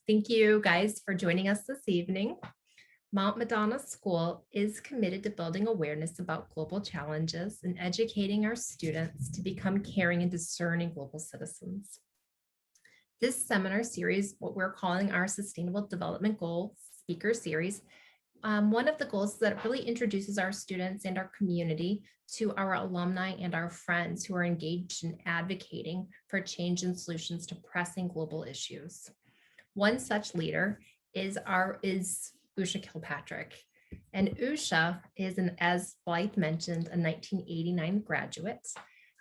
Thank you guys for joining us this evening. Mount Madonna School is committed to building awareness about global challenges and educating our students to become caring and discerning global citizens. This seminar series, what we're calling our Sustainable Development Goals Speaker Series, one of the goals is that it really introduces our students and our community to our alumni and our friends who are engaged in advocating for change and solutions to pressing global issues. One such leader is Usha Kilpatrick. And Usha is, as Blythe mentioned, a 1989 graduate.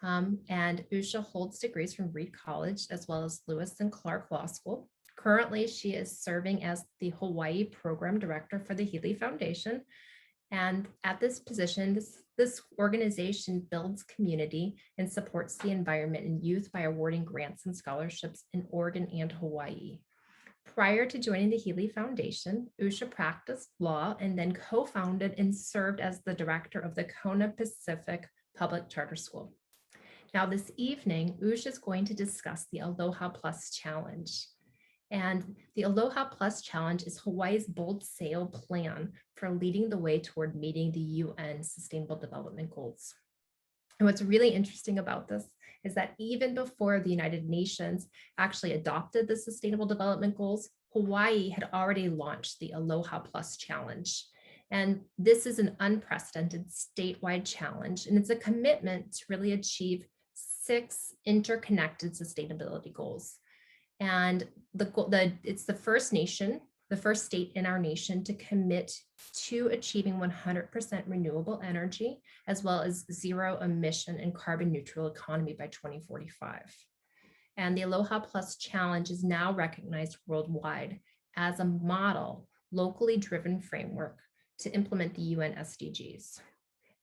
And Usha holds degrees from Reed College as well as Lewis and Clark Law School. Currently, she is serving as the Hawai'i Program Director for the Healy Foundation. And at this position, this organization builds community and supports the environment and youth by awarding grants and scholarships in Oregon and Hawaii. Prior to joining the Healy Foundation, Usha practiced law and then co-founded and served as the director of the Kona Pacific Public Charter School. Now this evening, Usha is going to discuss the Aloha Plus Challenge. And the Aloha Plus Challenge is Hawaii's bold sail plan for leading the way toward meeting the UN Sustainable Development Goals. And what's really interesting about this is that even before the United Nations actually adopted the Sustainable Development Goals, Hawaii had already launched the Aloha Plus Challenge. And this is an unprecedented statewide challenge, and it's a commitment to really achieve 6 interconnected sustainability goals. And it's the first nation, the first state in our nation to commit to achieving 100% renewable energy, as well as zero emission and carbon neutral economy by 2045. And the Aloha Plus Challenge is now recognized worldwide as a model, locally driven framework to implement the UN SDGs.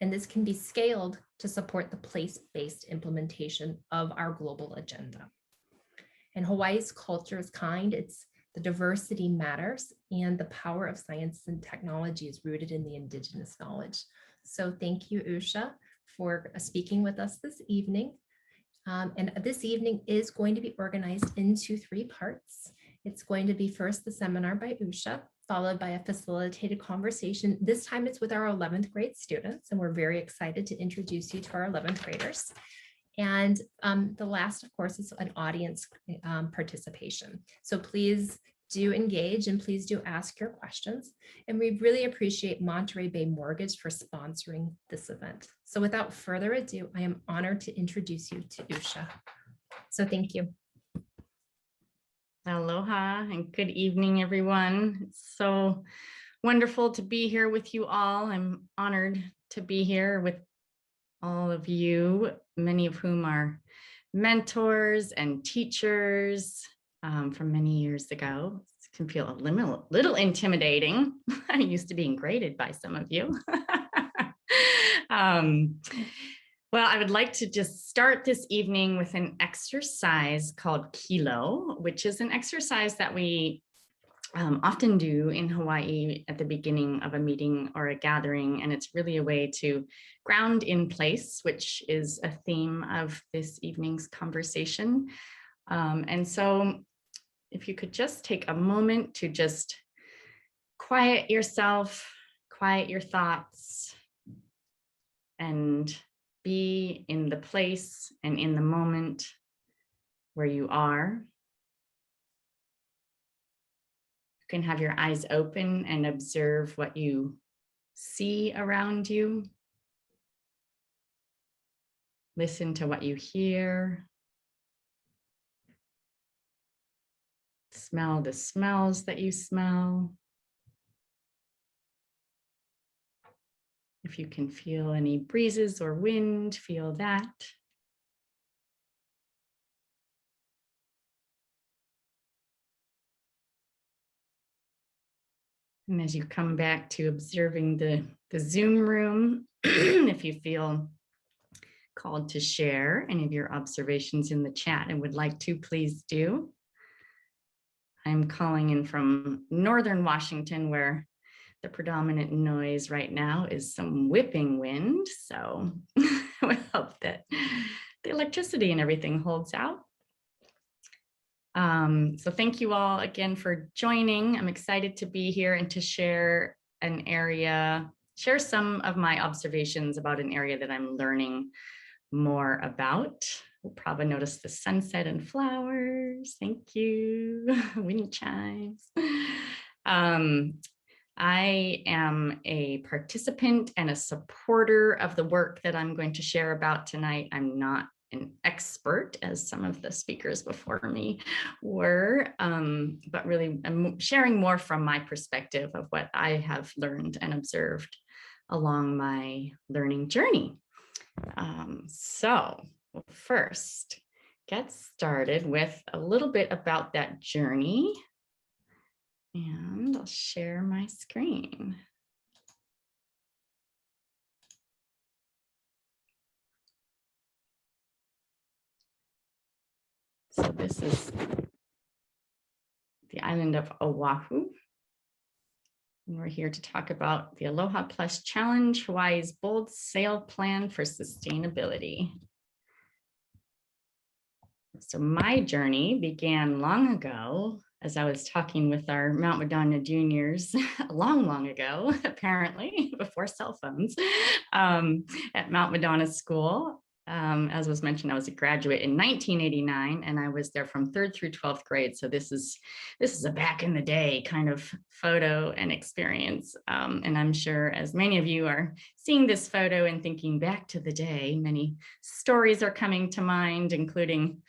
And this can be scaled to support the place-based implementation of our global agenda. And Hawaii's culture is kind, the diversity matters, and the power of science and technology is rooted in the indigenous knowledge. So thank you, Usha, for speaking with us this evening. And this evening is going to be organized into 3 parts. It's going to be first the seminar by Usha, followed by a facilitated conversation. This time it's with our 11th grade students, and we're very excited to introduce you to our 11th graders. And the last, of course, is an audience participation. So please do engage and please do ask your questions. And we really appreciate Monterey Bay Mortgage for sponsoring this event. So without further ado, I am honored to introduce you to Usha. So thank you. Aloha and good evening, everyone. It's so wonderful to be here with you all. I'm honored to be here with all of you, many of whom are mentors and teachers from many years ago. It can feel a little intimidating. I'm used to being graded by some of you. Well, I would like to just start this evening with an exercise called Kilo, which is an exercise that we often do in Hawaii at the beginning of a meeting or a gathering. And it's really a way to ground in place, which is a theme of this evening's conversation. And so if you could just take a moment to just quiet yourself, quiet your thoughts, and be in the place and in the moment where you are. You can have your eyes open and observe what you see around you. Listen to what you hear. Smell the smells that you smell. If you can feel any breezes or wind, feel that. And as you come back to observing the Zoom room, if you feel called to share any of your observations in the chat and would like to, please do. I'm calling in from northern Washington, where the predominant noise right now is some whipping wind. So we hope that the electricity and everything holds out. So thank you all again for joining. I'm excited to be here and to share share some of my observations about an area that I'm learning more about. We'll probably notice the sunset and flowers. Thank you. Wind chimes. I am a participant and a supporter of the work that I'm going to share about tonight. I'm not an expert, as some of the speakers before me were, but really I'm sharing more from my perspective of what I have learned and observed along my learning journey. So we'll first get started with a little bit about that journey. And I'll share my screen. So this is the island of Oahu. And we're here to talk about the Aloha Plus Challenge, Hawaii's bold sail plan for sustainability. So my journey began long ago as I was talking with our Mount Madonna juniors long ago, apparently, before cell phones, at Mount Madonna School. As was mentioned, I was a graduate in 1989, and I was there from 3rd through 12th grade. So this is a back in the day kind of photo and experience. And I'm sure as many of you are seeing this photo and thinking back to the day, many stories are coming to mind, including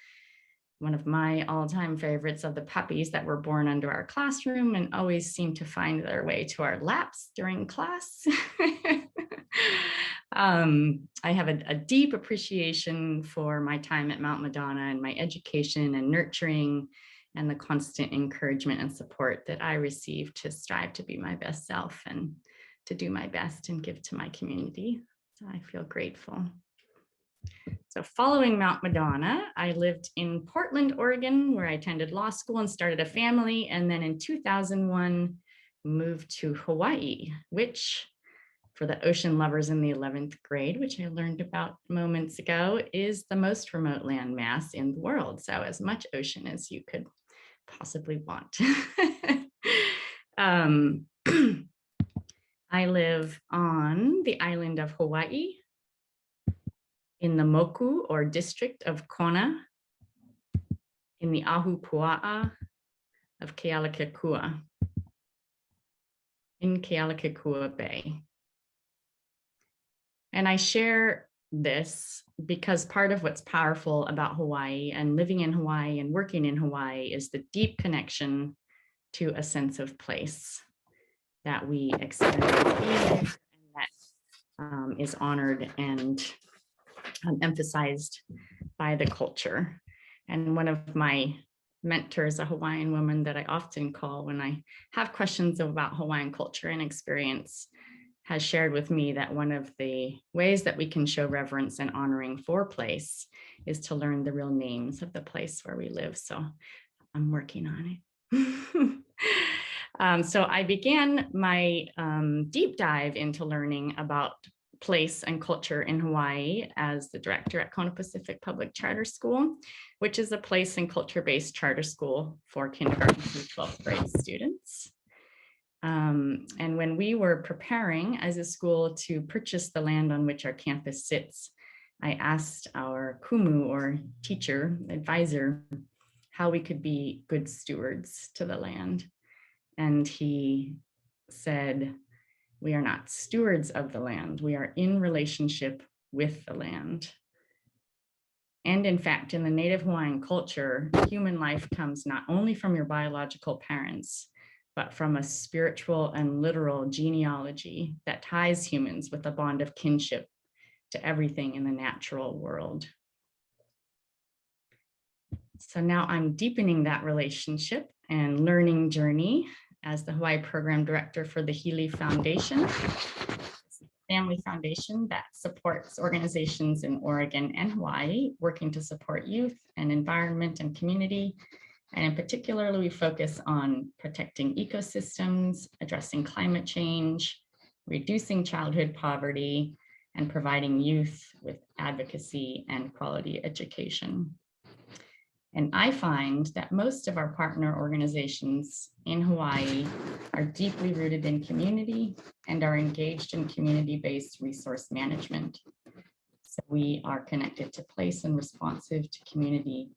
one of my all-time favorites of the puppies that were born under our classroom and always seemed to find their way to our laps during class. I have a deep appreciation for my time at Mount Madonna and my education and nurturing and the constant encouragement and support that I received to strive to be my best self and to do my best and give to my community. So I feel grateful. So following Mount Madonna, I lived in Portland, Oregon, where I attended law school and started a family. And then in 2001, moved to Hawaii, which for the ocean lovers in the 11th grade, which I learned about moments ago, is the most remote landmass in the world. So as much ocean as you could possibly want. I live on the island of Hawaii, in the Moku or district of Kona, in the Ahupua'a of Kealakekua, in Kealakekua Bay. And I share this because part of what's powerful about Hawaii and living in Hawaii and working in Hawaii is the deep connection to a sense of place that we experience and that is honored and emphasized by the culture. And one of my mentors, a Hawaiian woman that I often call when I have questions about Hawaiian culture and experience, has shared with me that one of the ways that we can show reverence and honoring for place is to learn the real names of the place where we live. So I'm working on it. So I began my deep dive into learning about place and culture in Hawaii as the director at Kona Pacific Public Charter School, which is a place and culture-based charter school for kindergarten through 12th grade students. And when we were preparing as a school to purchase the land on which our campus sits, I asked our kumu or teacher advisor how we could be good stewards to the land. And he said, "We are not stewards of the land. We are in relationship with the land." And in fact, in the Native Hawaiian culture, human life comes not only from your biological parents, but from a spiritual and literal genealogy that ties humans with a bond of kinship to everything in the natural world. So now I'm deepening that relationship and learning journey as the Hawai'i Program Director for the Healy Foundation, family foundation that supports organizations in Oregon and Hawaii working to support youth and environment and community. And in particular, we focus on protecting ecosystems, addressing climate change, reducing childhood poverty, and providing youth with advocacy and quality education. And I find that most of our partner organizations in Hawaii are deeply rooted in community and are engaged in community-based resource management. So we are connected to place and responsive to community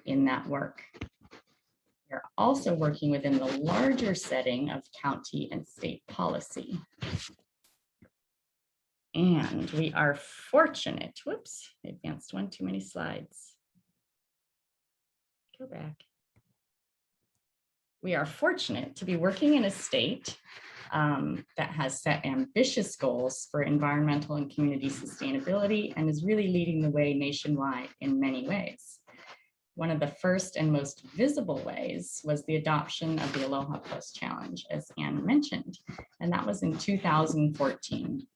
in that work. We're also working within the larger setting of county and state policy. And we are fortunate, whoops, I advanced one too many slides. Go back. We are fortunate to be working in a state that has set ambitious goals for environmental and community sustainability and is really leading the way nationwide in many ways. One of the first and most visible ways was the adoption of the Aloha Plus Challenge, as Anne mentioned, and that was in 2014.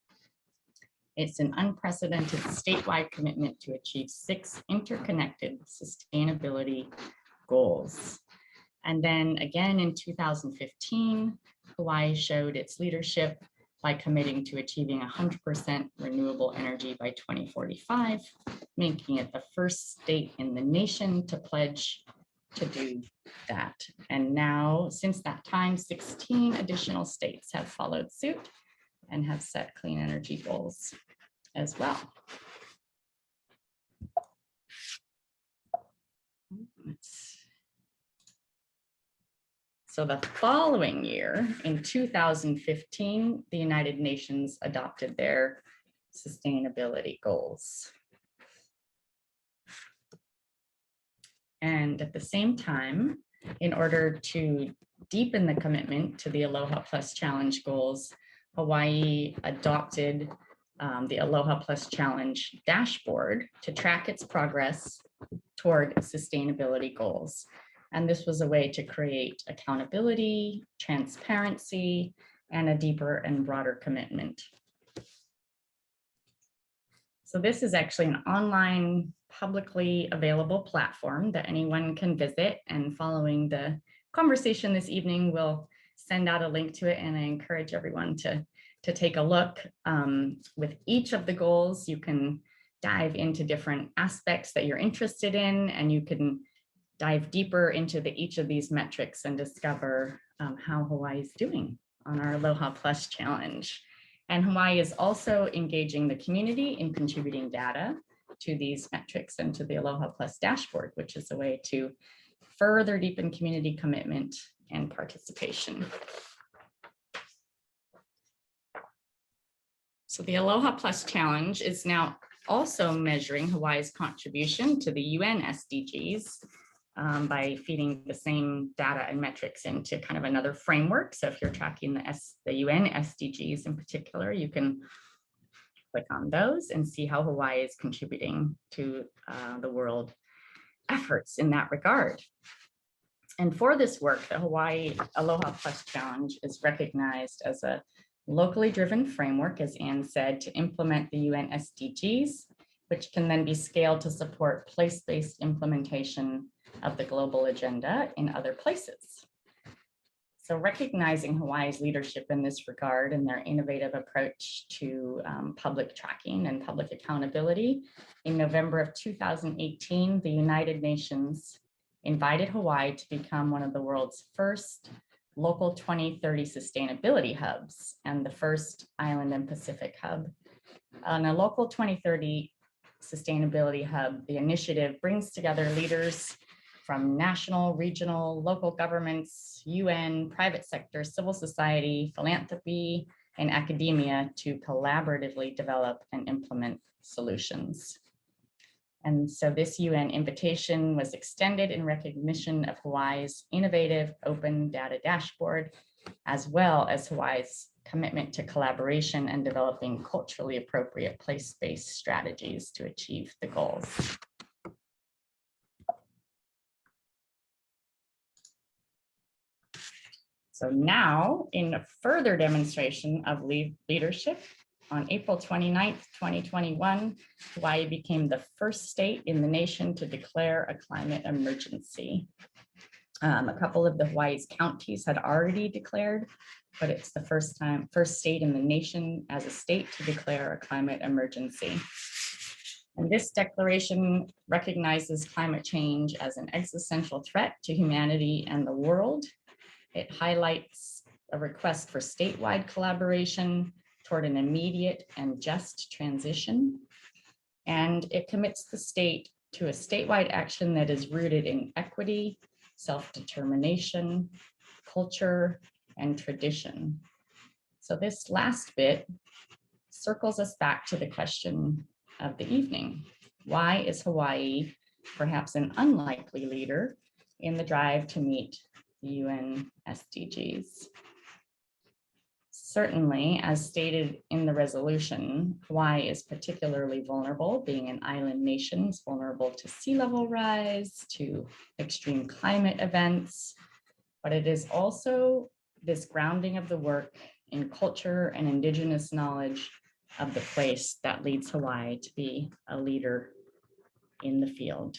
It's an unprecedented statewide commitment to achieve 6 interconnected sustainability goals. And then again in 2015, Hawaii showed its leadership by committing to achieving 100% renewable energy by 2045, making it the first state in the nation to pledge to do that. And now, since that time, 16 additional states have followed suit and have set clean energy goals as well. So the following year, in 2015, the United Nations adopted their sustainability goals. And at the same time, in order to deepen the commitment to the Aloha Plus Challenge goals, Hawaii adopted the Aloha Plus Challenge dashboard to track its progress toward sustainability goals. And this was a way to create accountability, transparency, and a deeper and broader commitment. So this is actually an online, publicly available platform that anyone can visit. And following the conversation this evening, we'll send out a link to it. And I encourage everyone to take a look. With each of the goals, you can dive into different aspects that you're interested in, and you can dive deeper into each of these metrics and discover how Hawaii is doing on our Aloha Plus Challenge. And Hawaii is also engaging the community in contributing data to these metrics and to the Aloha Plus dashboard, which is a way to further deepen community commitment and participation. So the Aloha Plus Challenge is now also measuring Hawaii's contribution to the UN SDGs by feeding the same data and metrics into kind of another framework. So if you're tracking the UN SDGs in particular, you can click on those and see how Hawaii is contributing to the world efforts in that regard. And for this work, the Hawaii Aloha Plus Challenge is recognized as a locally driven framework, as Anne said, to implement the UN SDGs, which can then be scaled to support place-based implementation of the global agenda in other places. So recognizing Hawaii's leadership in this regard and their innovative approach to public tracking and public accountability, in November of 2018, the United Nations invited Hawaii to become one of the world's first local 2030 sustainability hubs and the first island and Pacific hub. On a local 2030 sustainability hub, the initiative brings together leaders from national, regional, local governments, UN, private sector, civil society, philanthropy, and academia to collaboratively develop and implement solutions. And so this UN invitation was extended in recognition of Hawaii's innovative open data dashboard, as well as Hawaii's commitment to collaboration and developing culturally appropriate place-based strategies to achieve the goals. So now, in a further demonstration of leadership, on April 29th, 2021, Hawaii became the first state in the nation to declare a climate emergency. A couple of the Hawaii's counties had already declared, but it's the first state in the nation as a state to declare a climate emergency. And this declaration recognizes climate change as an existential threat to humanity and the world. It highlights a request for statewide collaboration toward an immediate and just transition. And it commits the state to a statewide action that is rooted in equity, self-determination, culture, and tradition. So this last bit circles us back to the question of the evening. Why is Hawaii perhaps an unlikely leader in the drive to meet the UN SDGs? Certainly, as stated in the resolution, Hawaii is particularly vulnerable, being an island nation, is vulnerable to sea level rise, to extreme climate events, but it is also this grounding of the work in culture and indigenous knowledge of the place that leads Hawaii to be a leader in the field.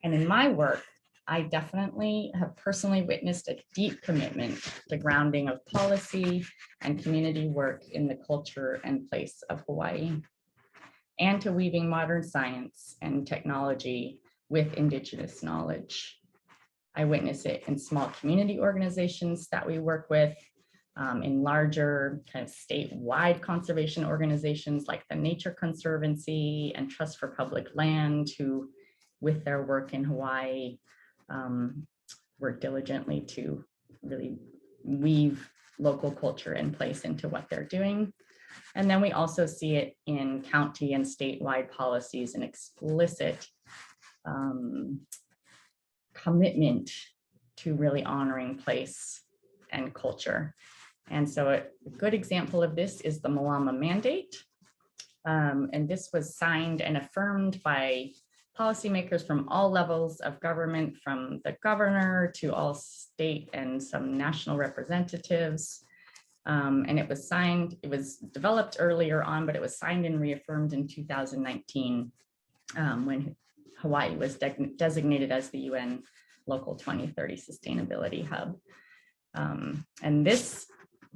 And in my work, I definitely have personally witnessed a deep commitment to grounding of policy and community work in the culture and place of Hawaii, and to weaving modern science and technology with indigenous knowledge. I witness it in small community organizations that we work with, in larger kind of statewide conservation organizations like the Nature Conservancy and Trust for Public Land, who with their work in Hawaii, work diligently to really weave local culture and place into what they're doing. And then we also see it in county and statewide policies and explicit commitment to really honoring place and culture. And so a good example of this is the Malama Mandate. And this was signed and affirmed by policymakers from all levels of government, from the governor to all state and some national representatives. And it was signed, it was developed earlier on, but it was signed and reaffirmed in 2019 when Hawaii was designated as the UN Local 2030 Sustainability Hub. And this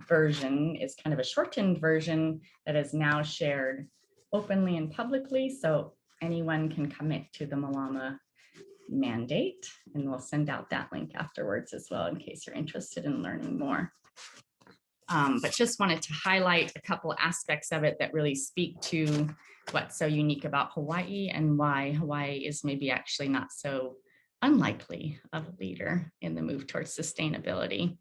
version is kind of a shortened version that is now shared openly and publicly, so anyone can commit to the Malama Mandate, and we'll send out that link afterwards as well in case you're interested in learning more. But just wanted to highlight a couple aspects of it that really speak to what's so unique about Hawaii and why Hawaii is maybe actually not so unlikely of a leader in the move towards sustainability.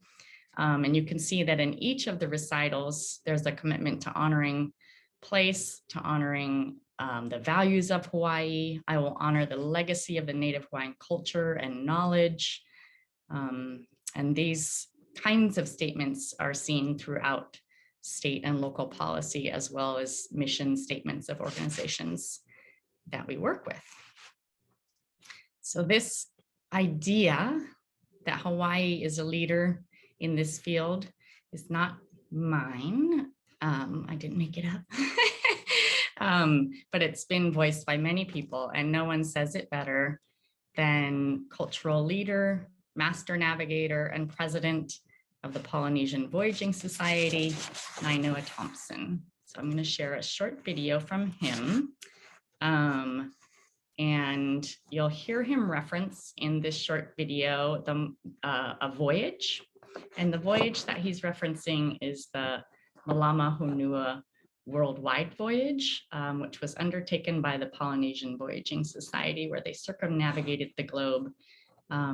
And you can see that in each of the recitals, there's a commitment to honoring place, to honoring the values of Hawaii. I will honor the legacy of the Native Hawaiian culture and knowledge. And these kinds of statements are seen throughout state and local policy, as well as mission statements of organizations that we work with. So this idea that Hawaii is a leader in this field is not mine. I didn't make it up. But it's been voiced by many people, and no one says it better than cultural leader, master navigator, and president of the Polynesian Voyaging Society, Naina Thompson. So I'm going to share a short video from him. And you'll hear him reference in this short video a voyage. And the voyage that he's referencing is the Malama Honua worldwide voyage, which was undertaken by the Polynesian Voyaging Society, where they circumnavigated the globe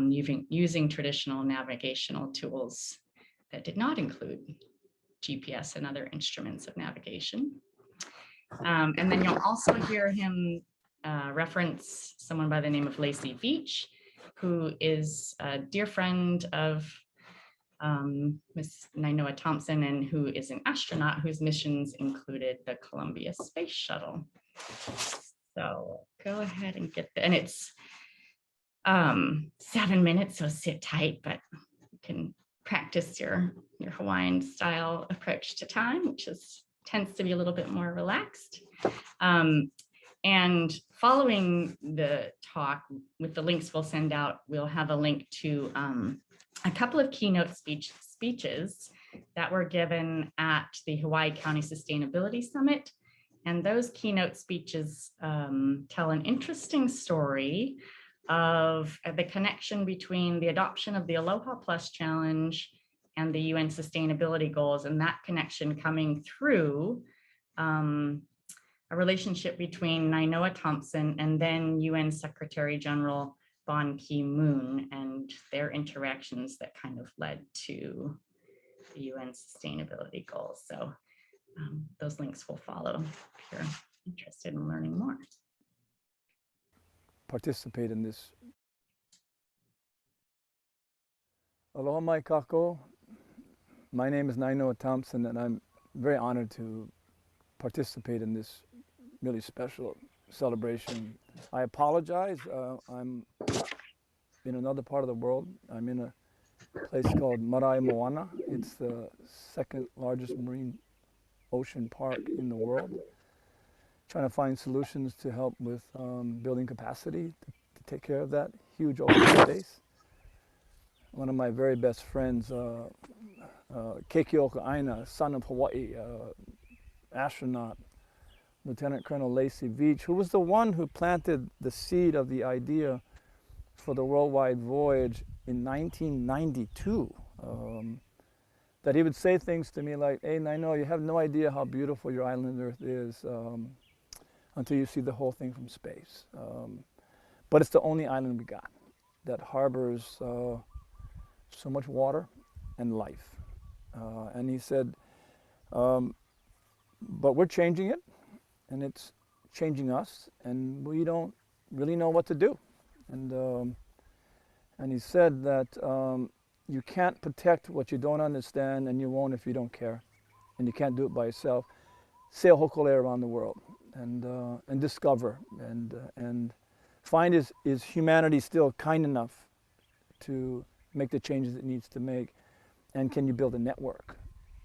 using traditional navigational tools that did not include GPS and other instruments of navigation. And then you'll also hear him reference someone by the name of Lacey Beach, who is a dear friend of Miss Naina Thompson, and who is an astronaut whose missions included the Columbia Space Shuttle. So go ahead and get the, and it's 7 minutes, so sit tight, but you can practice your Hawaiian style approach to time, which tends to be a little bit more relaxed. And following the talk, with the links we'll send out, we'll have a link to a couple of keynote speeches that were given at the Hawaii County Sustainability Summit And those keynote speeches tell an interesting story of the connection between the adoption of the Aloha Plus Challenge and the UN Sustainability Goals, and that connection coming through a relationship between Naina Thompson and then UN Secretary General Ban Ki-moon and their interactions that kind of led to the UN Sustainability Goals. So those links will follow if you're interested in learning more. Participate in this. Aloha mai kako. My name is Naina Thompson, and I'm very honored to participate in this really special celebration. I apologize. I'm in another part of the world. I'm in a place called Marae Moana. It's the second largest marine ocean park in the world. Trying to find solutions to help with building capacity to take care of that huge open space. One of my very best friends, Keikioka Aina, son of Hawaii, astronaut, Lieutenant Colonel Lacey Veach, who was the one who planted the seed of the idea for the worldwide voyage in 1992. That he would say things to me like, hey, Naino, you have no idea how beautiful your island Earth is until you see the whole thing from space. But it's the only island we got that harbors so much water and life. And he said, but we're changing it, and it's changing us, and we don't really know what to do. And he said that you can't protect what you don't understand, and you won't if you don't care, and you can't do it by yourself. Sail hokole around the world and discover and find is humanity still kind enough to make the changes it needs to make, and can you build a network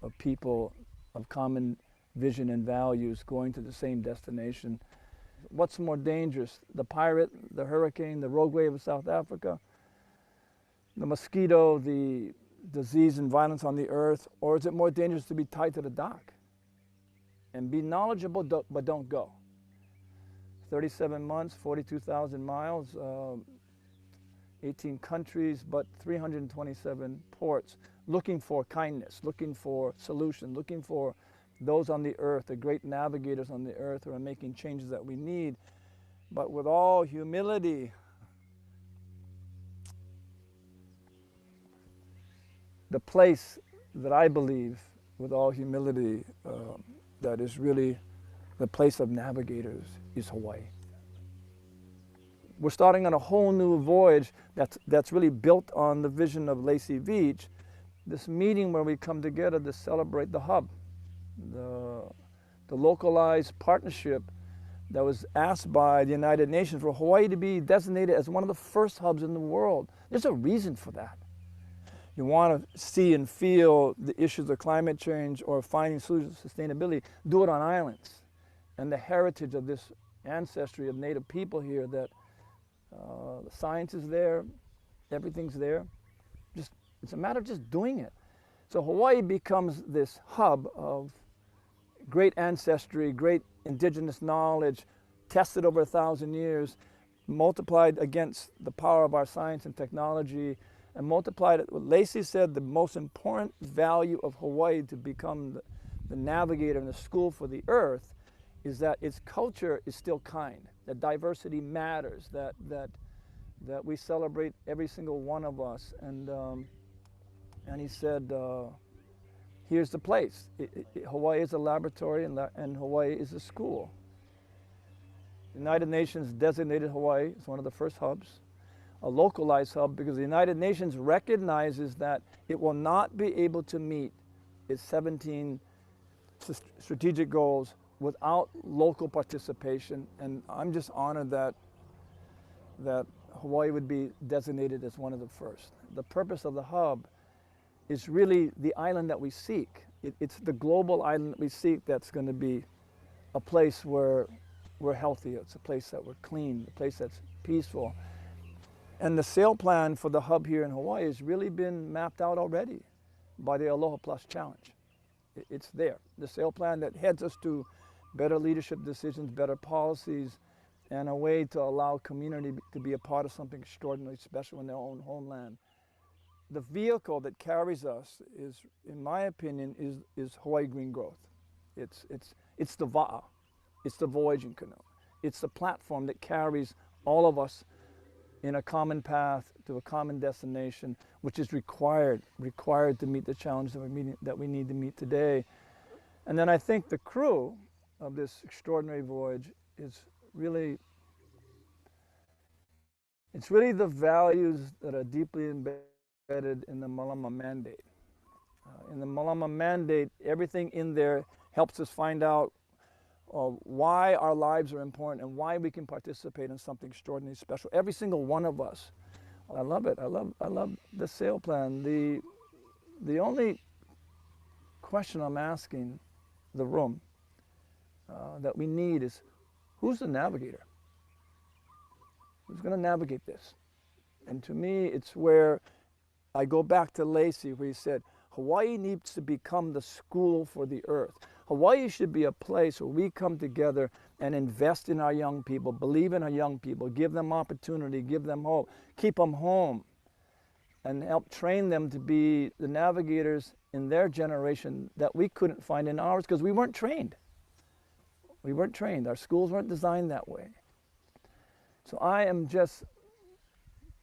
of people of common vision and values going to the same destination? What's more dangerous, the pirate, the hurricane, the rogue wave of South Africa, the mosquito, the disease and violence on the earth, or is it more dangerous to be tied to the dock and be knowledgeable but don't go? 37 months, 42,000 miles, 18 countries, but 327 ports, looking for kindness, looking for solution, looking for those on the earth, the great navigators on the earth who are making changes that we need, but with all humility. The place that I believe, with all humility, that is really the place of navigators is Hawaii. We're starting on a whole new voyage that's really built on the vision of Lacey Veach, this meeting where we come together to celebrate the hub, the localized partnership that was asked by the United Nations for Hawaii to be designated as one of the first hubs in the world. There's a reason for that. You want to see and feel the issues of climate change or finding solutions to sustainability, do it on islands. And the heritage of this ancestry of Native people here, that the science is there, everything's there. It's a matter of just doing it. So Hawaii becomes this hub of great ancestry, great indigenous knowledge, tested over 1,000 years, multiplied against the power of our science and technology, and multiplied it. Lacey said the most important value of Hawaii to become the navigator and the school for the earth is that its culture is still kind, that diversity matters, that we celebrate every single one of us. And he said, here's the place. Hawaii is a laboratory and Hawaii is a school. The United Nations designated Hawaii as one of the first hubs, a localized hub, because the United Nations recognizes that it will not be able to meet its 17 strategic goals without local participation. And I'm just honored that Hawaii would be designated as one of the first. The purpose of the hub is really the island that we seek. It's the global island that we seek that's going to be a place where we're healthy. It's a place that we're clean, a place that's peaceful. And the sail plan for the hub here in Hawaii has really been mapped out already by the Aloha Plus Challenge. It's there. The sail plan that heads us to better leadership decisions, better policies, and a way to allow community to be a part of something extraordinarily special in their own homeland. The vehicle that carries us is, in my opinion, is Hawaii Green Growth. It's the va'a, it's the voyaging canoe. It's the platform that carries all of us in a common path to a common destination, which is required to meet the challenge that we need to meet today. And then I think the crew of this extraordinary voyage is really, it's really the values that are deeply embedded in the Malama Mandate. In the Malama Mandate, everything in there helps us find out why our lives are important and why we can participate in something extraordinarily special. Every single one of us. I love it. I love the sail plan. The only question I'm asking the room that we need is, who's the navigator? Who's going to navigate this? And to me, it's where I go back to Lacey, where he said, Hawaii needs to become the school for the earth. Hawaii should be a place where we come together and invest in our young people, believe in our young people, give them opportunity, give them hope, keep them home, and help train them to be the navigators in their generation that we couldn't find in ours because we weren't trained. We weren't trained. Our schools weren't designed that way. So I am just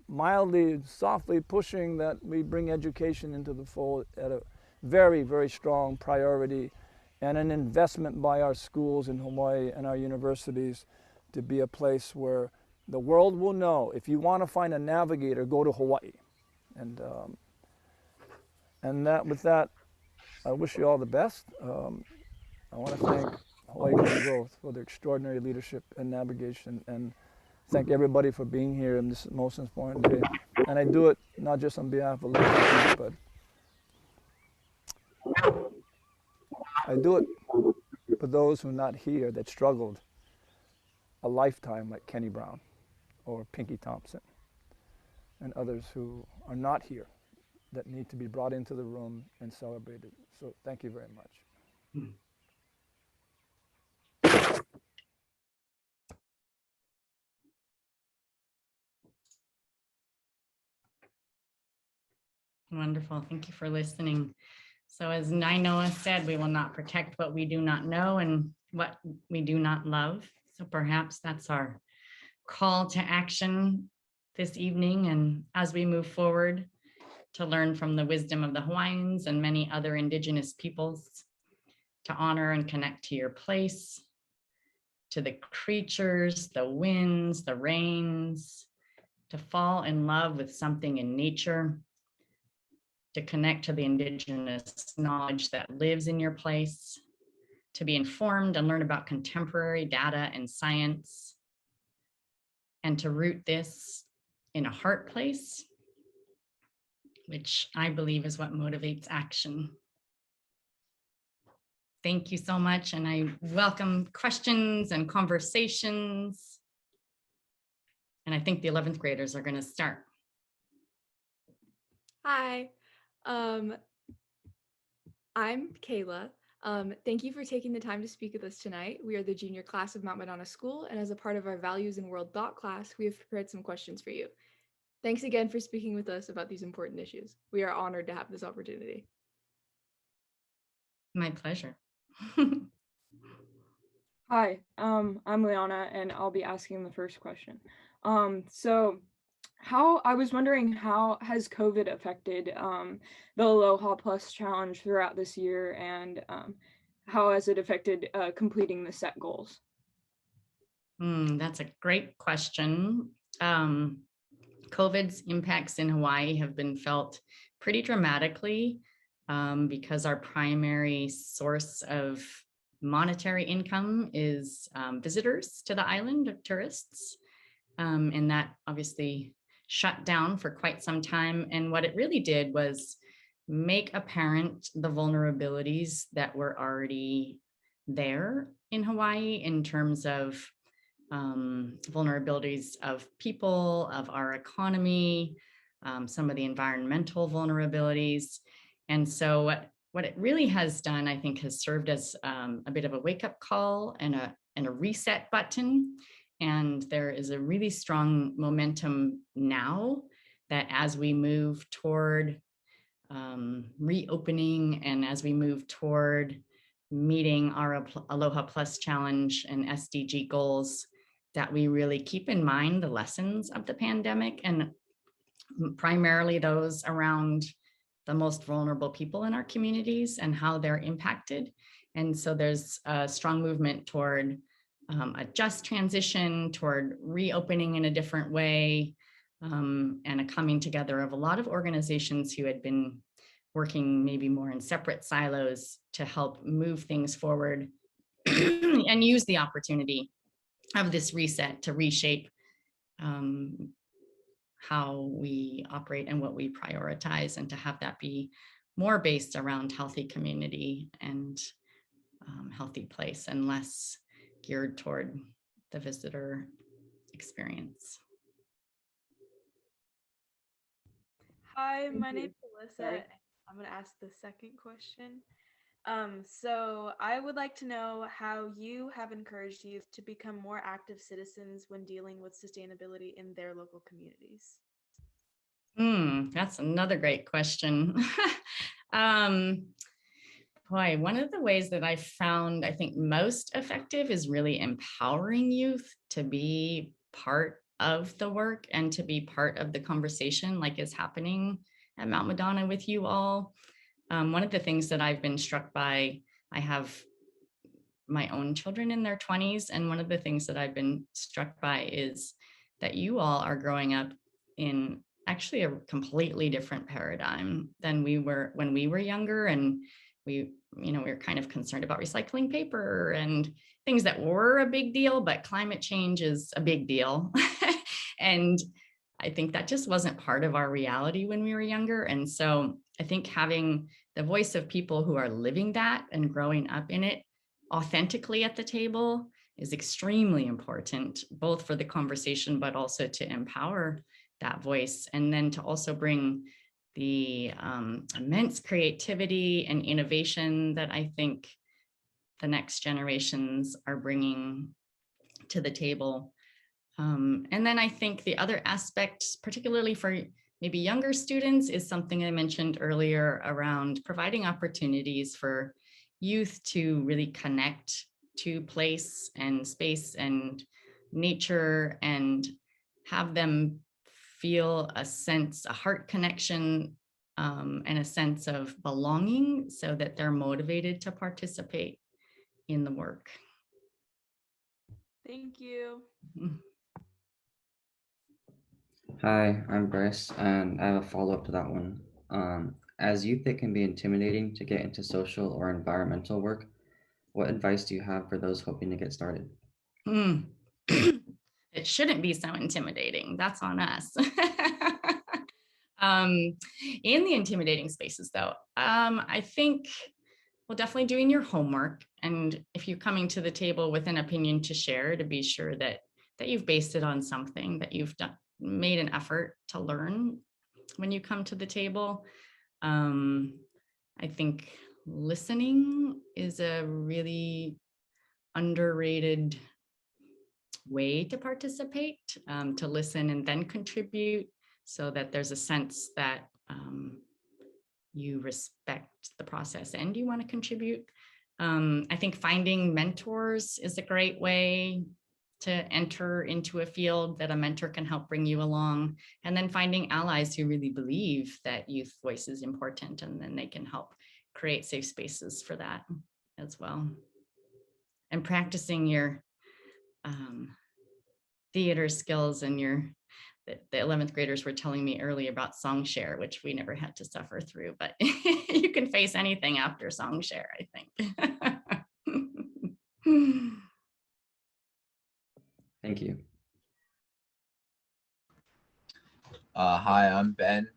mildly, softly pushing that we bring education into the fold at a very, very strong priority, and an investment by our schools in Hawaii and our universities to be a place where the world will know, if you want to find a navigator, go to Hawaii. And with that, I wish you all the best. I want to thank Hawaii Green Growth for their extraordinary leadership and navigation, and thank everybody for being here in this most important day. And I do it not just on behalf of Lacey, but I do it for those who are not here that struggled a lifetime, like Kenny Brown or Pinky Thompson and others who are not here that need to be brought into the room and celebrated. So thank you very much. Wonderful. Thank you for listening. So as Naina said, we will not protect what we do not know and what we do not love. So perhaps that's our call to action this evening. And as we move forward to learn from the wisdom of the Hawaiians and many other indigenous peoples, to honor and connect to your place, to the creatures, the winds, the rains, to fall in love with something in nature, to connect to the indigenous knowledge that lives in your place, to be informed and learn about contemporary data and science, and to root this in a heart place, which I believe is what motivates action. Thank you so much, and I welcome questions and conversations. And I think the 11th graders are going to start. Hi, I'm Kayla. Thank you for taking the time to speak with us tonight. We are the junior class of Mount Madonna School, and as a part of our Values in World Thought class, we have prepared some questions for you. Thanks again for speaking with us about these important issues. We are honored to have this opportunity. My pleasure. Hi, I'm Liana, and I'll be asking the first question. I was wondering, how has COVID affected the Aloha Plus challenge throughout this year, and how has it affected completing the set goals? That's a great question. COVID's impacts in Hawaii have been felt pretty dramatically because our primary source of monetary income is visitors to the island, of tourists, and that obviously shut down for quite some time. And what it really did was make apparent the vulnerabilities that were already there in Hawaii in terms of vulnerabilities of people, of our economy, some of the environmental vulnerabilities. And so what it really has done, I think, has served as a bit of a wake-up call and a reset button. And there is a really strong momentum now that as we move toward reopening and as we move toward meeting our Aloha Plus challenge and SDG goals, that we really keep in mind the lessons of the pandemic, and primarily those around the most vulnerable people in our communities and how they're impacted. And so there's a strong movement toward a just transition, toward reopening in a different way, and a coming together of a lot of organizations who had been working maybe more in separate silos to help move things forward and use the opportunity of this reset to reshape how we operate and what we prioritize, and to have that be more based around healthy community and healthy place, and less geared toward the visitor experience. Hi, my name's Alyssa. I'm going to ask the second question. So I would like to know how you have encouraged youth to become more active citizens when dealing with sustainability in their local communities. That's another great question. Boy, one of the ways that I found, I think, most effective is really empowering youth to be part of the work and to be part of the conversation, like is happening at Mount Madonna with you all. One of the things that I've been struck by, I have my own children in their 20s, and one of the things that I've been struck by is that you all are growing up in actually a completely different paradigm than we were when we were younger. And we were kind of concerned about recycling paper and things that were a big deal, but climate change is a big deal. And I think that just wasn't part of our reality when we were younger. And so I think having the voice of people who are living that and growing up in it authentically at the table is extremely important, both for the conversation, but also to empower that voice, and then to also bring the immense creativity and innovation that I think the next generations are bringing to the table. And then I think the other aspect, particularly for maybe younger students, is something I mentioned earlier around providing opportunities for youth to really connect to place and space and nature, and have them feel a sense, a heart connection, and a sense of belonging, so that they're motivated to participate in the work. Thank you. Hi, I'm Bryce, and I have a follow-up to that one. As youth, it can be intimidating to get into social or environmental work. What advice do you have for those hoping to get started? It shouldn't be so intimidating. That's on us. In the intimidating spaces, though, I think, well, definitely doing your homework. And if you're coming to the table with an opinion to share, to be sure that you've based it on something, that you've made an effort to learn when you come to the table. I think listening is a really underrated way to participate, to listen and then contribute, so that there's a sense that you respect the process and you want to contribute. I think finding mentors is a great way to enter into a field that a mentor can help bring you along, and then finding allies who really believe that youth voice is important, and then they can help create safe spaces for that as well. And practicing your theater skills, and the 11th graders were telling me earlier about song share, which we never had to suffer through, but you can face anything after song share, I think. Thank you. Hi, I'm Ben.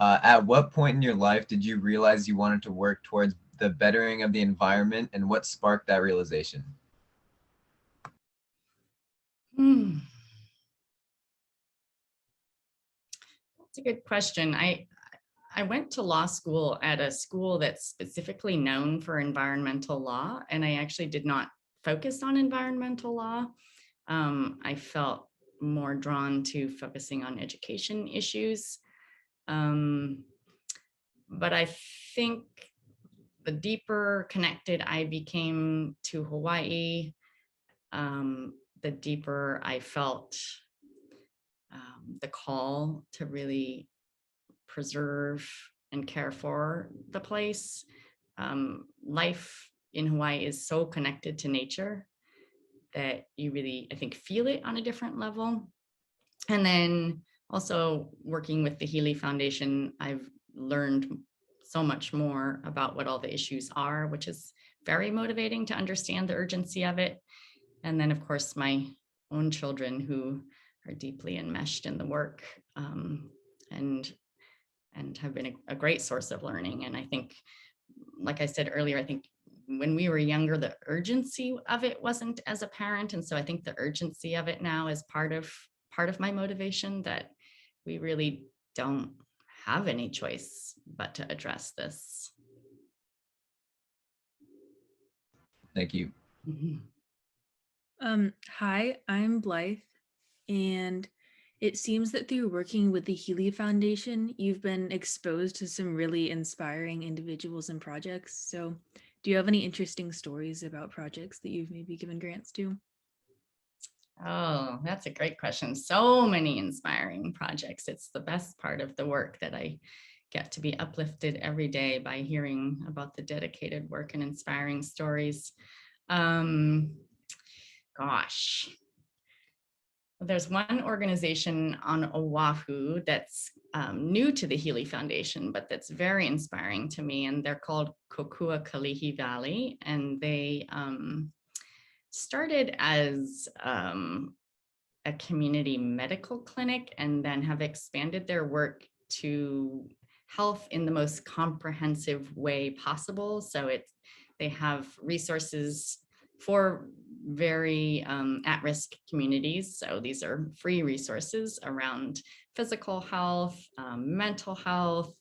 At what point in your life did you realize you wanted to work towards the bettering of the environment, and what sparked that realization? That's a good question. I went to law school at a school that's specifically known for environmental law, and I actually did not focus on environmental law. I felt more drawn to focusing on education issues. But I think the deeper connected I became to Hawaii, the deeper I felt the call to really preserve and care for the place. Life in Hawaii is so connected to nature that you really, I think, feel it on a different level. And then also working with the Healy Foundation, I've learned so much more about what all the issues are, which is very motivating to understand the urgency of it. And then, of course, my own children who are deeply enmeshed in the work and have been a great source of learning. And I think, like I said earlier, I think when we were younger, the urgency of it wasn't as apparent. And so I think the urgency of it now is part of my motivation, that we really don't have any choice but to address this. Thank you. Hi, I'm Blythe, and it seems that through working with the Healy Foundation, you've been exposed to some really inspiring individuals and projects. So do you have any interesting stories about projects that you've maybe given grants to? Oh, that's a great question. So many inspiring projects. It's the best part of the work, that I get to be uplifted every day by hearing about the dedicated work and inspiring stories. Gosh. There's one organization on Oahu that's new to the Healy Foundation, but that's very inspiring to me. And they're called Kokua Kalihi Valley. And they started as a community medical clinic, and then have expanded their work to health in the most comprehensive way possible. So they have resources for very at-risk communities. So these are free resources around physical health, mental health,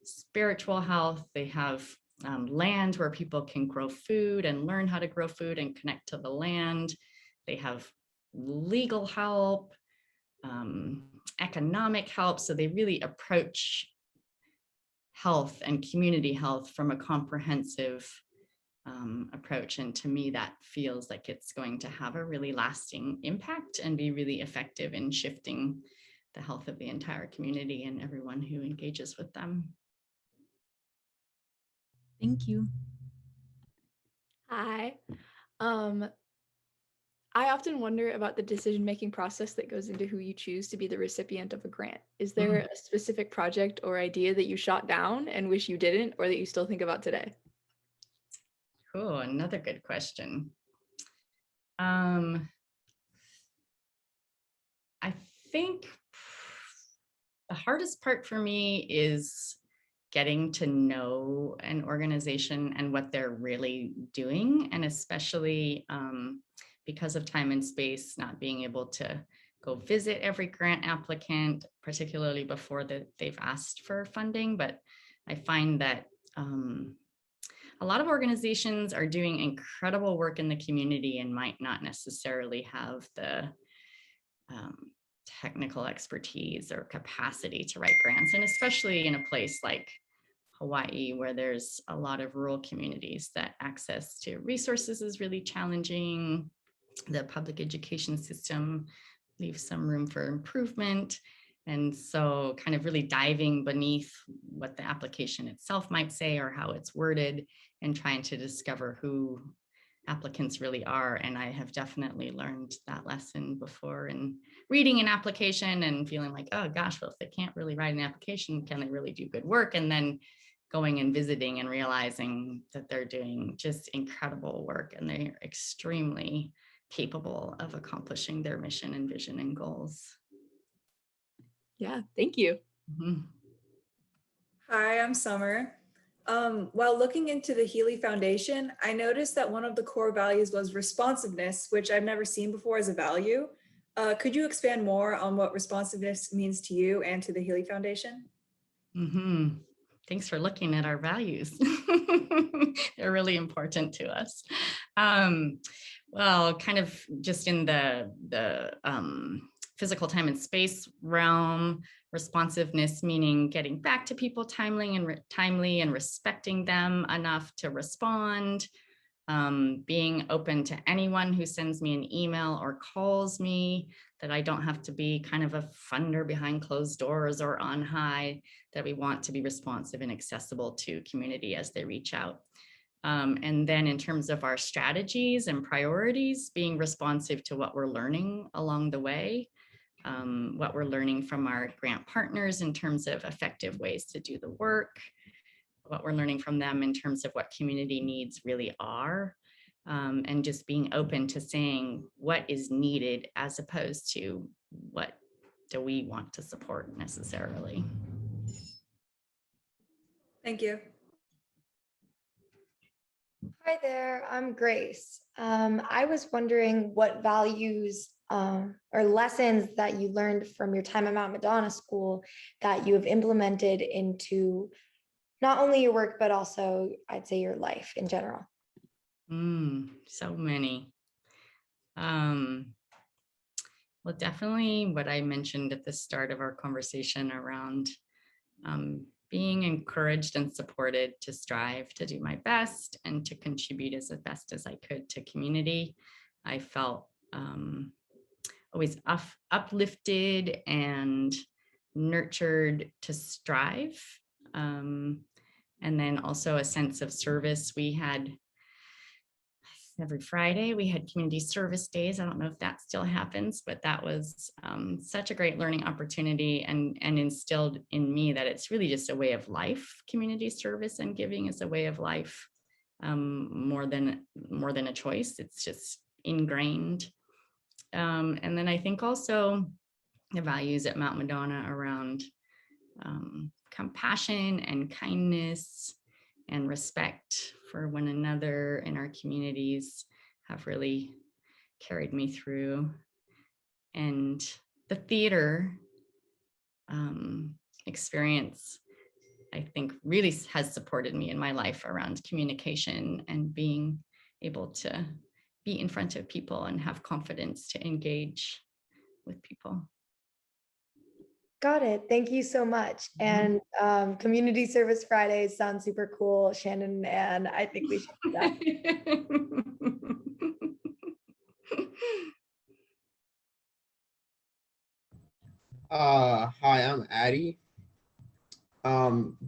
spiritual health. They have land where people can grow food and learn how to grow food and connect to the land. They have legal help, economic help. So they really approach health and community health from a comprehensive approach. And to me, that feels like it's going to have a really lasting impact and be really effective in shifting the health of the entire community and everyone who engages with them. Thank you. Hi. I often wonder about the decision-making process that goes into who you choose to be the recipient of a grant. Is there a specific project or idea that you shot down and wish you didn't, or that you still think about today? Oh, another good question. I think the hardest part for me is getting to know an organization and what they're really doing, and especially because of time and space, not being able to go visit every grant applicant, particularly before they've asked for funding. But I find that a lot of organizations are doing incredible work in the community and might not necessarily have the technical expertise or capacity to write grants. And especially in a place like Hawaii, where there's a lot of rural communities that access to resources is really challenging. The public education system leaves some room for improvement. And so kind of really diving beneath what the application itself might say or how it's worded, and trying to discover who applicants really are. And I have definitely learned that lesson before in reading an application and feeling like, oh gosh, well, if they can't really write an application, can they really do good work? And then going and visiting and realizing that they're doing just incredible work, and they're extremely capable of accomplishing their mission and vision and goals. Yeah, thank you. Mm-hmm. Hi, I'm Summer. While looking into the Healy Foundation, I noticed that one of the core values was responsiveness, which I've never seen before as a value. Could you expand more on what responsiveness means to you and to the Healy Foundation? Mm-hmm. thanks for looking at our values. They're really important to us. Well, kind of just in the physical time and space realm, responsiveness meaning getting back to people timely and respecting them enough to respond, being open to anyone who sends me an email or calls me, that I don't have to be kind of a funder behind closed doors or on high, that we want to be responsive and accessible to community as they reach out. And then in terms of our strategies and priorities, being responsive to what we're learning along the way, what we're learning from our grant partners in terms of effective ways to do the work, what we're learning from them in terms of what community needs really are, and just being open to saying what is needed as opposed to what do we want to support necessarily. Thank you. Hi there, I'm Grace. I was wondering what values or lessons that you learned from your time at Mount Madonna School that you have implemented into not only your work, but also I'd say your life in general. So many. Well, definitely what I mentioned at the start of our conversation around being encouraged and supported to strive to do my best and to contribute as best as I could to community. I felt always uplifted and nurtured to strive. And then also a sense of service. We had every Friday, we had community service days. I don't know if that still happens, but that was such a great learning opportunity and instilled in me that it's really just a way of life. Community service and giving is a way of life, more than a choice. It's just ingrained. And then I think also the values at Mount Madonna around compassion and kindness and respect for one another in our communities have really carried me through. And the theater experience, I think, really has supported me in my life around communication and being able to be in front of people and have confidence to engage with people. Got it. Thank you so much. And Community Service Fridays sounds super cool, Shannon, and I think we should do that. Hi, I'm Addie.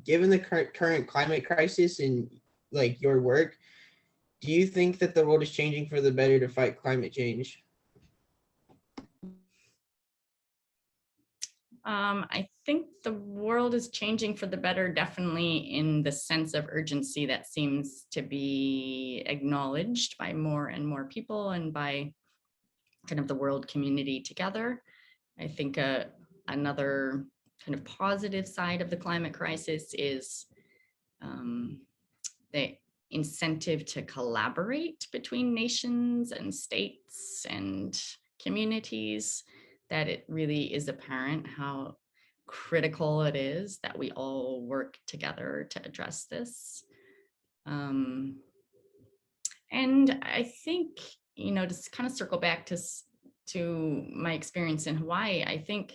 Given the current climate crisis in like your work, do you think that the world is changing for the better to fight climate change? I think the world is changing for the better, definitely in the sense of urgency that seems to be acknowledged by more and more people and by kind of the world community together. I think another kind of positive side of the climate crisis is the incentive to collaborate between nations and states and communities, that it really is apparent how critical it is that we all work together to address this. And I think, you know, to kind of circle back to my experience in Hawaii, I think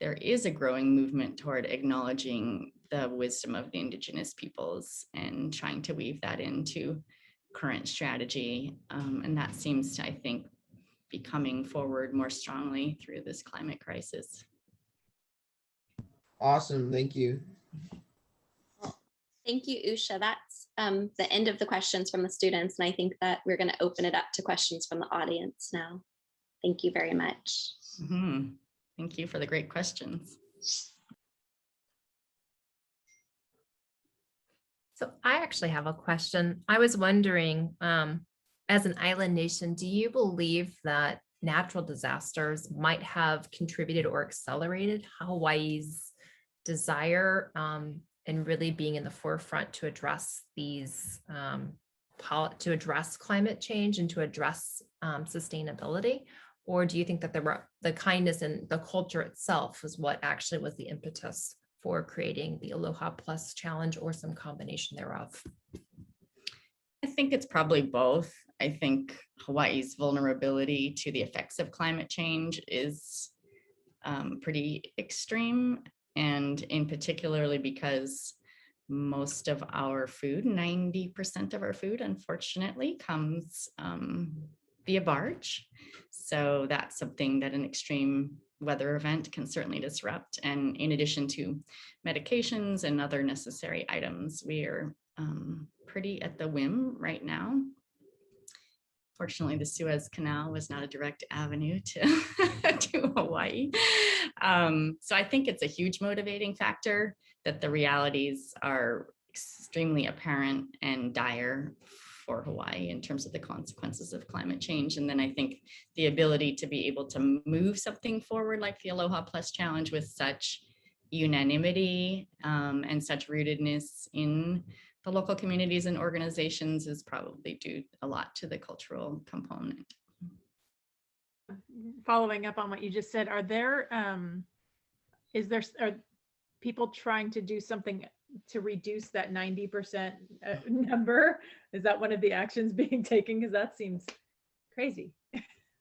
there is a growing movement toward acknowledging the wisdom of the indigenous peoples and trying to weave that into current strategy. And that seems to, I think, be coming forward more strongly through this climate crisis. Awesome, thank you. Thank you, Usha. That's the end of the questions from the students, and I think that we're going to open it up to questions from the audience now. Thank you very much. Thank you for the great questions. So I actually have a question. I was wondering, as an island nation, do you believe that natural disasters might have contributed or accelerated Hawaii's desire and really being in the forefront to address these, to address climate change and to address sustainability? Or do you think that the kindness and the culture itself was what actually was the impetus for creating the Aloha Plus Challenge or some combination thereof? I think it's probably both. I think Hawaii's vulnerability to the effects of climate change is pretty extreme, and in particularly because most of our food, 90% of our food, unfortunately, comes via barge. So that's something that an extreme weather event can certainly disrupt. And in addition to medications and other necessary items, we are pretty at the whim right now. Fortunately, the Suez Canal was not a direct avenue to, to Hawaii. So I think it's a huge motivating factor that the realities are extremely apparent and dire for Hawaii in terms of the consequences of climate change. And then I think the ability to be able to move something forward like the Aloha Plus Challenge with such unanimity and such rootedness in the local communities and organizations is probably due a lot to the cultural component. Following up on what you just said, are people trying to do something to reduce that 90% number? Is that one of the actions being taken? Because that seems crazy.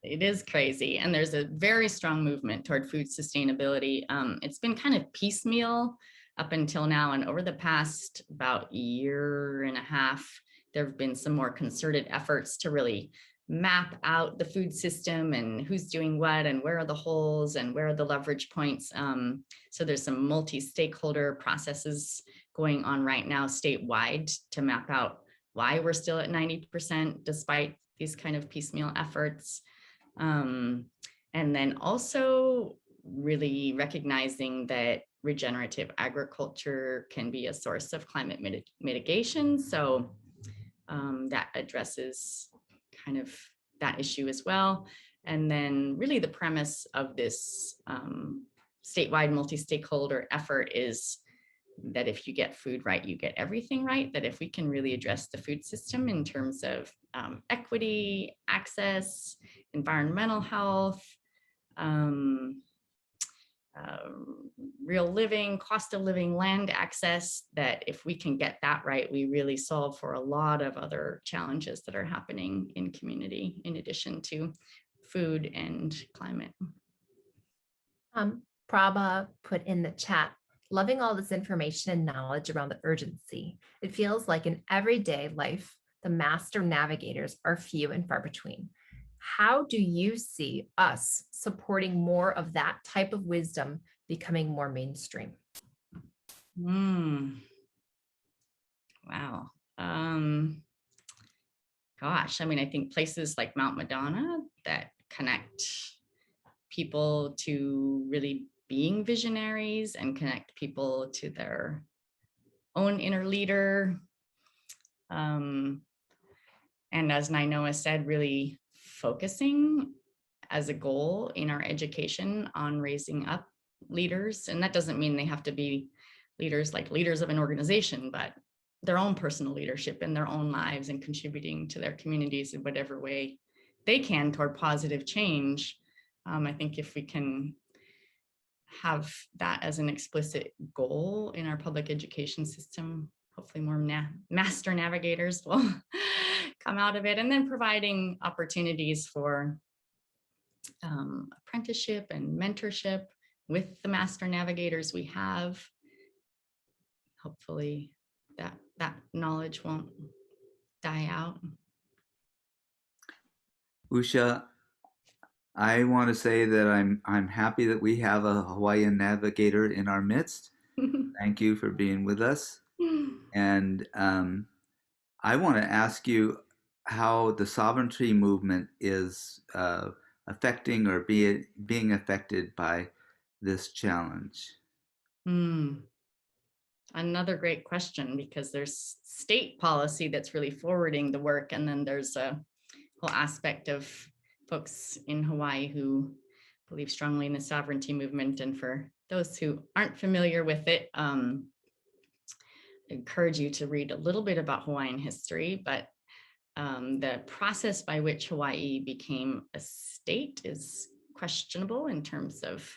It is crazy. And there's a very strong movement toward food sustainability. It's been kind of piecemeal up until now. And over the past about year and a half, there have been some more concerted efforts to really map out the food system and who's doing what and where are the holes and where are the leverage points. So there's some multi-stakeholder processes going on right now statewide to map out why we're still at 90% despite these kind of piecemeal efforts. And then also really recognizing that regenerative agriculture can be a source of climate mitigation. So that addresses kind of that issue as well. And then really the premise of this statewide multi-stakeholder effort is that if you get food right, you get everything right. That if we can really address the food system in terms of equity, access, environmental health, real living, cost of living, land access, that if we can get that right, we really solve for a lot of other challenges that are happening in community in addition to food and climate. Prabha put in the chat, loving all this information and knowledge around the urgency. It feels like in everyday life, the master navigators are few and far between. How do you see us supporting more of that type of wisdom becoming more mainstream? Wow. Gosh, I mean, I think places like Mount Madonna that connect people to really being visionaries and connect people to their own inner leader. And as Nainoa said, really focusing as a goal in our education on raising up leaders. And that doesn't mean they have to be leaders like leaders of an organization, but their own personal leadership in their own lives and contributing to their communities in whatever way they can toward positive change. I think if we can have that as an explicit goal in our public education system, hopefully more master navigators will come out of it. And then providing opportunities for apprenticeship and mentorship with the master navigators we have. Hopefully that knowledge won't die out. Usha, I want to say that I'm happy that we have a Hawaiian navigator in our midst. Thank you for being with us. And I want to ask you how the sovereignty movement is affecting or being affected by this challenge. Another great question, because there's state policy that's really forwarding the work, and then there's a whole aspect of folks in Hawaii who believe strongly in the sovereignty movement. And for those who aren't familiar with it, I encourage you to read a little bit about Hawaiian history, but the process by which Hawaii became a state is questionable in terms of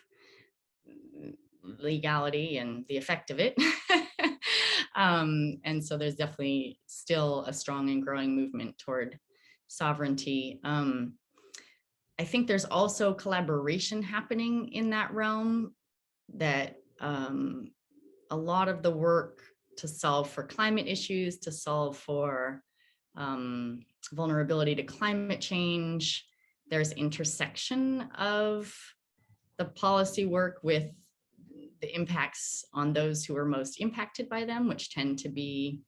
legality and the effect of it. And so there's definitely still a strong and growing movement toward sovereignty. I think there's also collaboration happening in that realm, that a lot of the work to solve for climate issues, to solve for vulnerability to climate change, there's intersection of the policy work with the impacts on those who are most impacted by them, which tend to be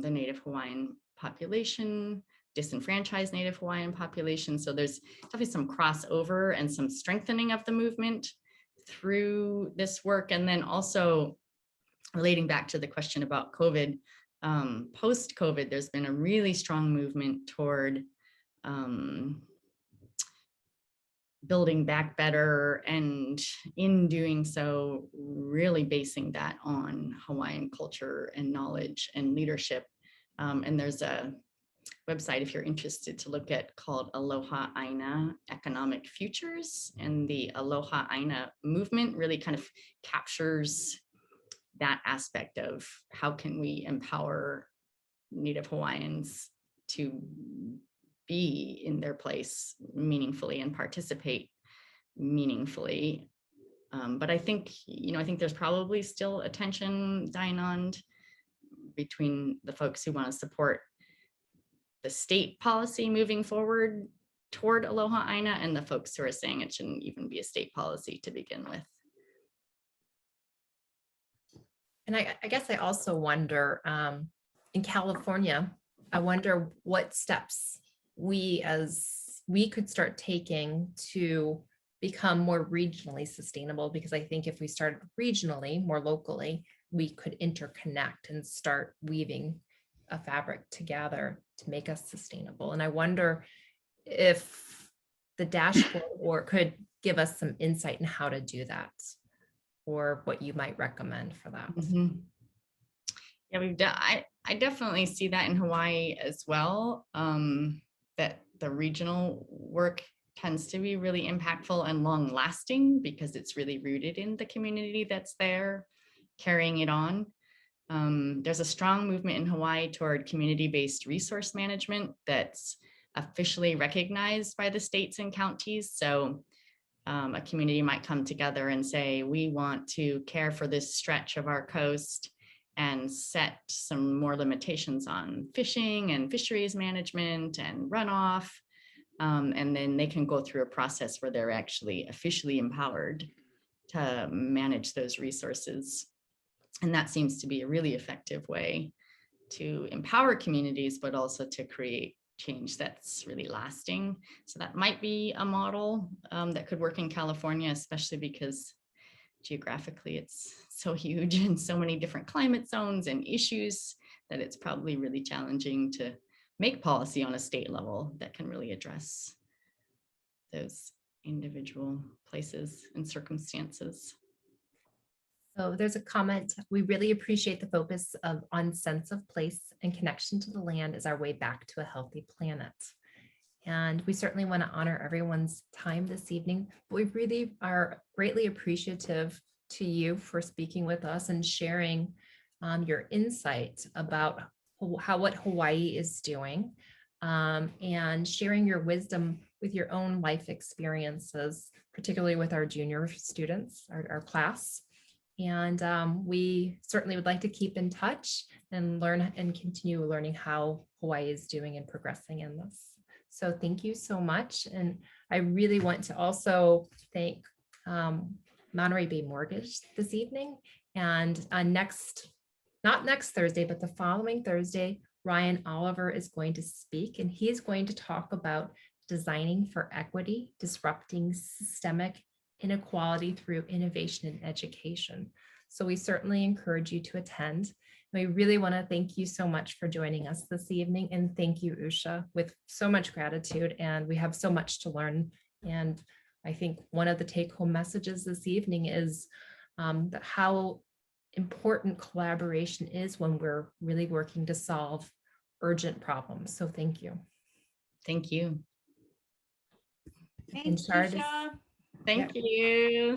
the Native Hawaiian population, disenfranchised Native Hawaiian population. So there's definitely some crossover and some strengthening of the movement through this work. And then also relating back to the question about COVID, post-COVID, there's been a really strong movement toward building back better, and in doing so, really basing that on Hawaiian culture and knowledge and leadership. And there's a website, if you're interested to look at, called Aloha Aina Economic Futures. And the Aloha Aina movement really kind of captures that aspect of how can we empower Native Hawaiians to be in their place meaningfully and participate meaningfully. But I think, I think there's probably still a tension, Dinand, between the folks who want to support the state policy moving forward toward Aloha Aina and the folks who are saying it shouldn't even be a state policy to begin with. And I guess I also wonder, in California, I wonder what steps we could start taking to become more regionally sustainable, because I think if we started regionally, more locally, we could interconnect and start weaving a fabric together to make us sustainable. And I wonder if the dashboard could give us some insight in how to do that, or what you might recommend for that. Mm-hmm. Yeah, I definitely see that in Hawaii as well, that the regional work tends to be really impactful and long lasting because it's really rooted in the community that's there carrying it on. There's a strong movement in Hawaii toward community-based resource management that's officially recognized by the states and counties. So a community might come together and say, we want to care for this stretch of our coast and set some more limitations on fishing and fisheries management and runoff. And then they can go through a process where they're actually officially empowered to manage those resources. And that seems to be a really effective way to empower communities, but also to create change that's really lasting. So that might be a model that could work in California, especially because geographically it's so huge and so many different climate zones and issues that it's probably really challenging to make policy on a state level that can really address those individual places and circumstances. So there's a comment. We really appreciate the focus on sense of place and connection to the land as our way back to a healthy planet. And we certainly want to honor everyone's time this evening. But we really are greatly appreciative to you for speaking with us and sharing your insight about what Hawaii is doing, and sharing your wisdom with your own life experiences, particularly with our junior students, our class. And we certainly would like to keep in touch and learn and continue learning how Hawaii is doing and progressing in this. So thank you so much. And I really want to also thank Monterey Bay Mortgage this evening. And not next Thursday, but the following Thursday, Ryan Oliver is going to speak, and he's going to talk about designing for equity, disrupting systemic inequality through innovation and education. So we certainly encourage you to attend. We really want to thank you so much for joining us this evening. And thank you, Usha, with so much gratitude. And we have so much to learn. And I think one of the take-home messages this evening is that how important collaboration is when we're really working to solve urgent problems. So thank you. Thank you. Thanks, Usha. Thank you.